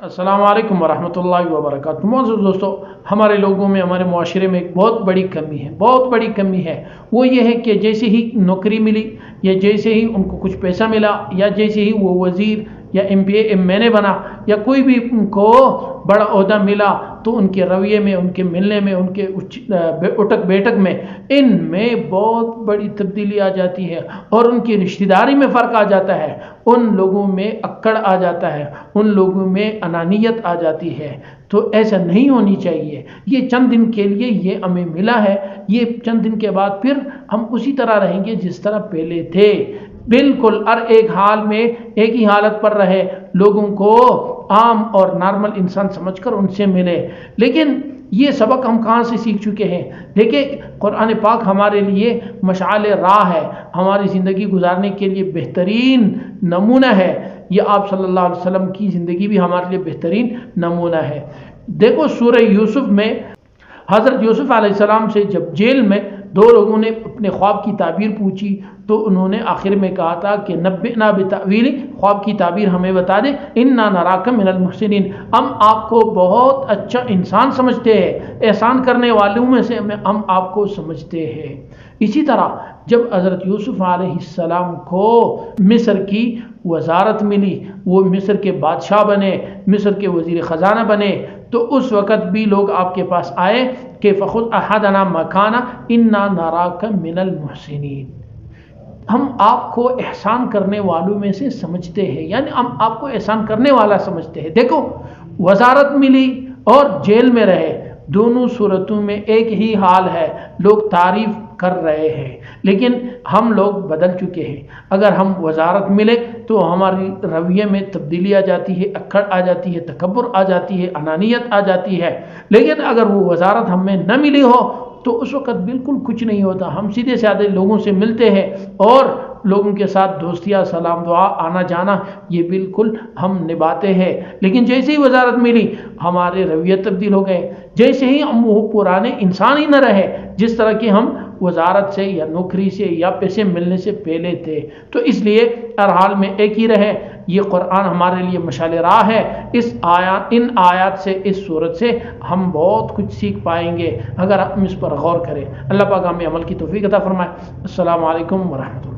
السلام علیکم ورحمۃ اللہ وبرکاتہ۔ معزز دوستو، ہمارے لوگوں میں، ہمارے معاشرے میں ایک بہت بڑی کمی ہے، بہت بڑی کمی ہے۔ وہ یہ ہے کہ جیسے ہی نوکری ملی، یا جیسے ہی ان کو کچھ پیسہ ملا، یا جیسے ہی وہ وزیر یا ایم این اے بنا، یا کوئی بھی ان کو بڑا عہدہ ملا، تو ان کے رویے میں، ان کے ملنے میں، ان کے اٹھک بیٹھک میں، ان میں بہت بڑی تبدیلی آ جاتی ہے، اور ان کی رشتہ داری میں فرق آ جاتا ہے، ان لوگوں میں اکڑ آ جاتا ہے، ان لوگوں میں انانیت آ جاتی ہے۔ تو ایسا نہیں ہونی چاہیے۔ یہ چند دن کے لیے یہ ہمیں ملا ہے، یہ چند دن کے بعد پھر ہم اسی طرح رہیں گے جس طرح پہلے تھے، بالکل ہر ایک حال میں ایک ہی حالت پر رہے، لوگوں کو عام اور نارمل انسان سمجھ کر ان سے ملے۔ لیکن یہ سبق ہم کہاں سے سیکھ چکے ہیں؟ دیکھیں، قرآن پاک ہمارے لیے مشعل راہ ہے، ہماری زندگی گزارنے کے لیے بہترین نمونہ ہے۔ یہ آپ صلی اللہ علیہ وسلم کی زندگی بھی ہمارے لیے بہترین نمونہ ہے۔ دیکھو سورہ یوسف میں حضرت یوسف علیہ السلام سے جب جیل میں دو لوگوں نے اپنے خواب کی تعبیر پوچھی، تو انہوں نے آخر میں کہا تھا کہ نبئنا بتأویل، خواب کی تعبیر ہمیں بتا دے، انا نراک من المحسنین، ہم آپ کو بہت اچھا انسان سمجھتے ہیں، احسان کرنے والوں میں سے ہم آپ کو سمجھتے ہیں۔ اسی طرح جب حضرت یوسف علیہ السلام کو مصر کی وزارت ملی، وہ مصر کے بادشاہ بنے، مصر کے وزیر خزانہ بنے، تو اس وقت بھی لوگ آپ کے پاس آئے کہ فخذ احدنا مکانا انا نراک من المحسنین، ہم آپ کو احسان کرنے والوں میں سے سمجھتے ہیں، یعنی ہم آپ کو احسان کرنے والا سمجھتے ہیں۔ دیکھو، وزارت ملی اور جیل میں رہے، دونوں صورتوں میں ایک ہی حال ہے، لوگ تعریف کر رہے ہیں، لیکن ہم لوگ بدل چکے ہیں۔ اگر ہم وزارت ملے تو ہماری رویے میں تبدیلی آ جاتی ہے، اکڑ آ جاتی ہے، تکبر آ جاتی ہے، انانیت آ جاتی ہے۔ لیکن اگر وہ وزارت ہمیں نہ ملی ہو تو اس وقت بالکل کچھ نہیں ہوتا، ہم سیدھے سادھے لوگوں سے ملتے ہیں، اور لوگوں کے ساتھ دوستیاں، سلام دعا، آنا جانا، یہ بالکل ہم نبھاتے ہیں۔ لیکن جیسے ہی وزارت ملی، ہمارے رویے تبدیل ہو گئے، جیسے ہی ہم وہ پرانے انسان ہی نہ رہے جس طرح کہ ہم وزارت سے یا نوکری سے یا پیسے ملنے سے پہلے تھے۔ تو اس لیے ہر حال میں ایک ہی رہے۔ یہ قرآن ہمارے لیے مشعل راہ ہے۔ ان آیات سے، اس صورت سے ہم بہت کچھ سیکھ پائیں گے اگر ہم اس پر غور کریں۔ اللہ پاک ہمیں عمل کی توفیق عطا فرمائے۔ السلام علیکم ورحمۃ اللہ۔